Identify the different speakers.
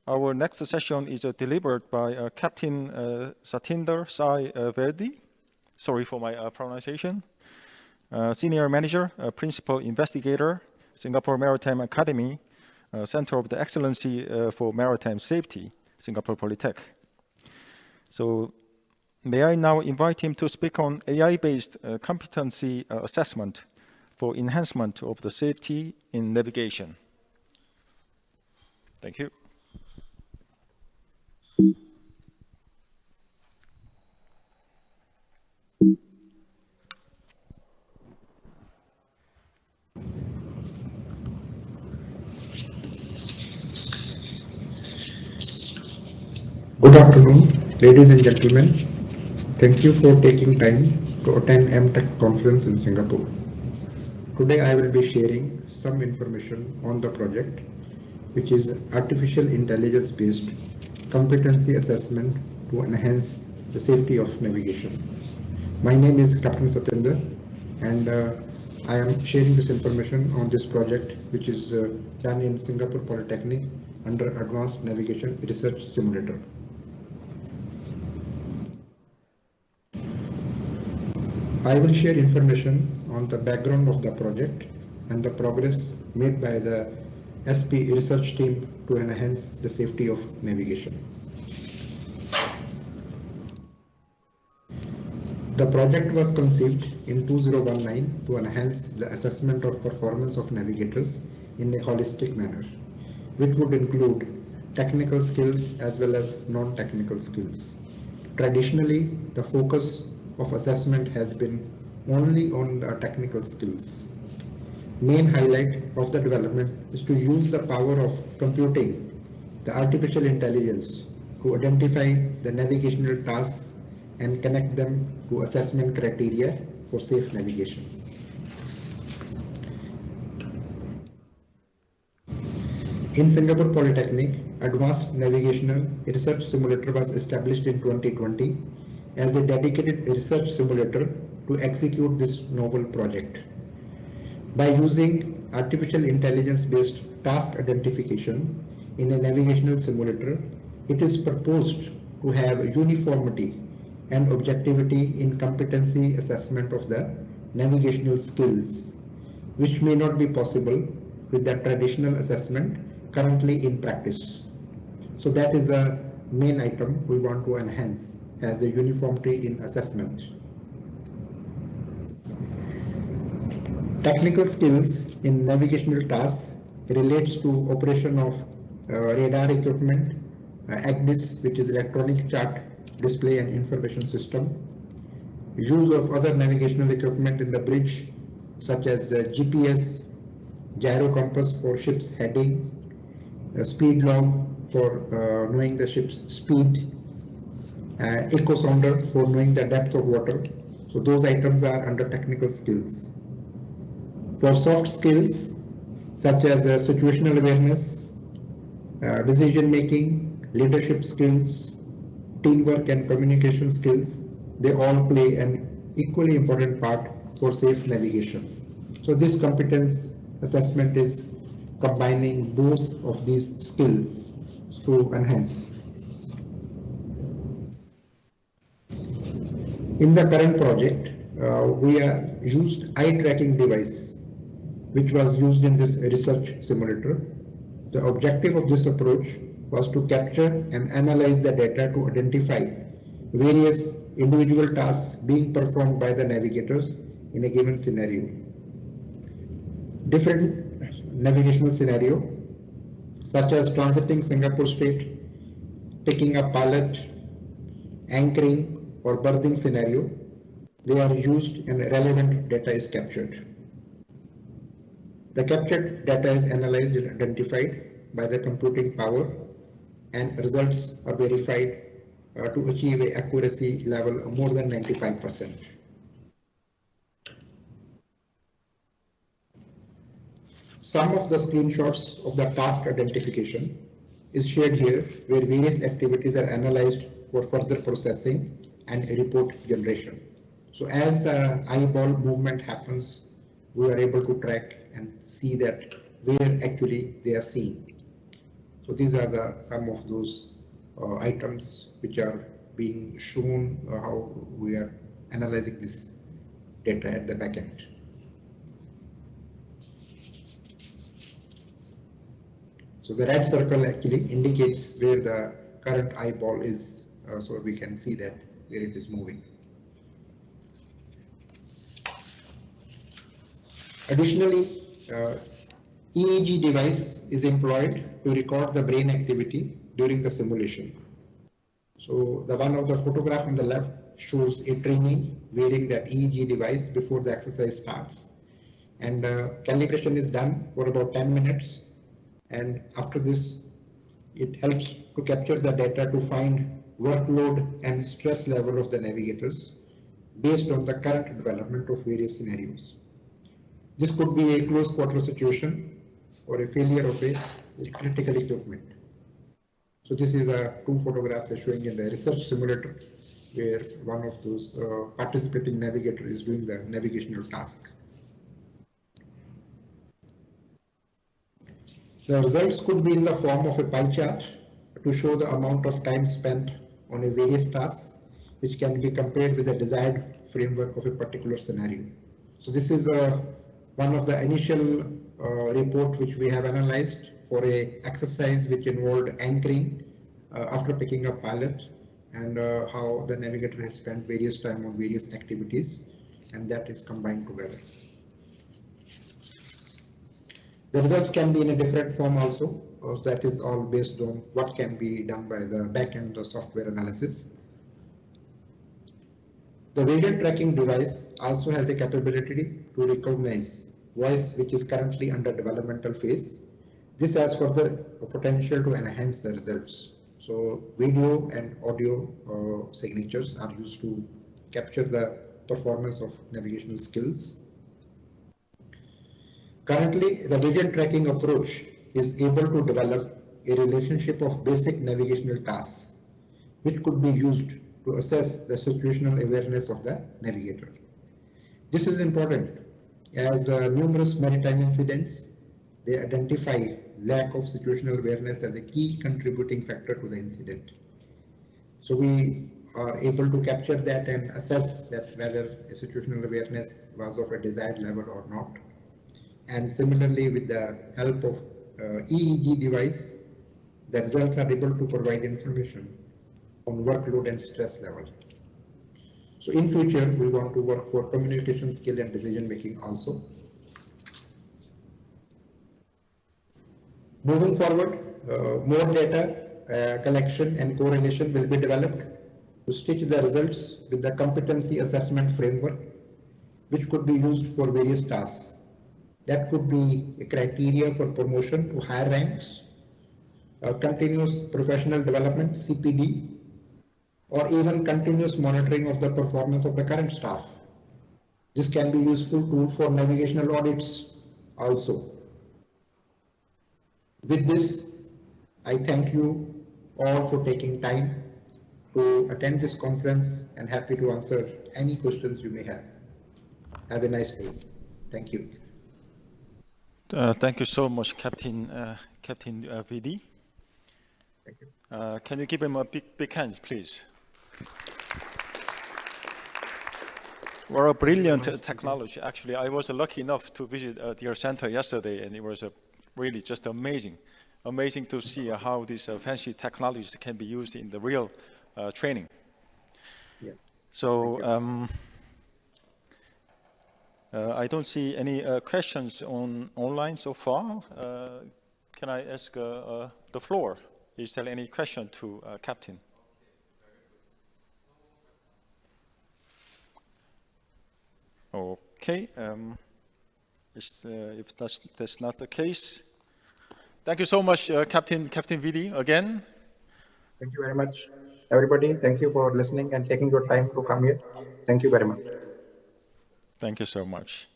Speaker 1: Our next session is delivered by Captain Satinder Virdi. Sorry for my pronunciation. Senior Manager, Principal Investigator, Singapore Maritime Academy, Center of the Excellency for Maritime Safety, Singapore Polytechnic. So may I now invite him to speak on AI-based competency assessment for enhancement of the safety in navigation. Thank you.
Speaker 2: Good afternoon, ladies and gentlemen. Thank you for taking time to attend MTEC conference in Singapore. Today I will be sharing some information on the project, which is artificial intelligence based competency assessment to enhance the safety of navigation. My name is Captain Satinder, and I am sharing this information on this project, which is done in Singapore Polytechnic under Advanced Navigation Research Simulator. I will share information on the background of the project and the progress made by the SP research team to enhance the safety of navigation. The project was conceived in 2019 to enhance the assessment of performance of navigators in a holistic manner, which would include technical skills as well as non-technical skills. Traditionally, the focus of assessment has been only on the technical skills. Main highlight of the development is to use the power of computing, the artificial intelligence, to identify the navigational tasks and connect them to assessment criteria for safe navigation. In Singapore Polytechnic, Advanced Navigational Research Simulator was established in 2020 as a dedicated research simulator to execute this novel project. By using artificial intelligence-based task identification in a navigational simulator, it is proposed to have uniformity and objectivity in competency assessment of the navigational skills, which may not be possible with the traditional assessment currently in practice. So that is the main item we want to enhance as a uniformity in assessment. Technical skills in navigational tasks relates to operation of radar equipment, EEG-based, which is electronic chart display and information system, use of other navigational equipment in the bridge such as GPS, gyro compass for ship's heading, speed log for knowing the ship's speed, echo sounder for knowing the depth of water. So those items are under technical skills. For soft skills such as situational awareness, decision making, leadership skills, teamwork and communication skills, they all play an equally important part for safe navigation. So this competence assessment is combining both of these skills to enhance. In the current project, we used eye tracking device, which was used in this research simulator. The objective of this approach was to capture and analyze the data to identify various individual tasks being performed by the navigators in a given scenario. Different navigational scenario, such as transiting Singapore Strait, picking up pilot, anchoring, or berthing scenario, they are used and relevant data is captured. The captured data is analyzed and identified by the computing power, and results are verified to achieve an accuracy level of more than 95%. Some of the screenshots of the task identification is shared here, where various activities are analyzed for further processing and report generation. So as the eyeball movement happens, we are able to track and see that where actually they are seeing. So these are some of those items which are being shown how we are analyzing this data at the back end. So the red circle actually indicates where the current eyeball is, so we can see that where it is moving. Additionally, EEG device is employed to record the brain activity during the simulation. So the one of the photograph on the left shows a trainee wearing that EEG device before the exercise starts, and calibration is done for about 10 minutes, and after this it helps to capture the data to find workload and stress level of the navigators based on the current development of various scenarios. This could be a close quarter situation or a failure of a critical equipment. So this is two photographs showing in the research simulator where one of those participating navigator is doing the navigational task. The results could be in the form of a pie chart to show the amount of time spent on a various tasks, which can be compared with the desired framework of a particular scenario. So this is one of the initial report which we have analyzed for a exercise which involved anchoring after picking up pilot, and how the navigator has spent various time on various activities, and that is combined together. The results can be in a different form also, that is all based on what can be done by the back-end software analysis. The vision tracking device also has a capability to recognize voice which is currently under developmental phase. This has further potential to enhance the results. So video and audio signatures are used to capture the performance of navigational skills. Currently, the vision tracking approach is able to develop a relationship of basic navigational tasks, which could be used to assess the situational awareness of the navigator. This is important as numerous maritime incidents, they identify lack of situational awareness as a key contributing factor to the incident. So we are able to capture that and assess that whether a situational awareness was of a desired level or not. And similarly, with the help of EEG device, the results are able to provide information on workload and stress level. So in future, we want to work for communication skill and decision making also. Moving forward, more data collection and correlation will be developed to stitch the results with the competency assessment framework, which could be used for various tasks. That could be a criteria for promotion to higher ranks, continuous professional development, CPD, or even continuous monitoring of the performance of the current staff. This can be a useful tool for navigational audits also. With this, I thank you all for taking time to attend this conference and happy to answer any questions you may have. Have a nice day. Thank you.
Speaker 1: Thank you so much, Captain Virdi.
Speaker 2: Thank you.
Speaker 1: Can you give him a big hand, please? We're a brilliant technology. Actually, I was lucky enough to visit your center yesterday, and it was really just amazing to see how these fancy technologies can be used in the real training.
Speaker 2: Yeah.
Speaker 1: So I don't see any questions online so far. Can I ask the floor? Is there any question to Captain? Okay. If that's not the case, thank you so much, Captain Virdi, again.
Speaker 2: Thank you very much, everybody. Thank you for listening and taking your time to come here. Thank you very much.
Speaker 1: Thank you so much.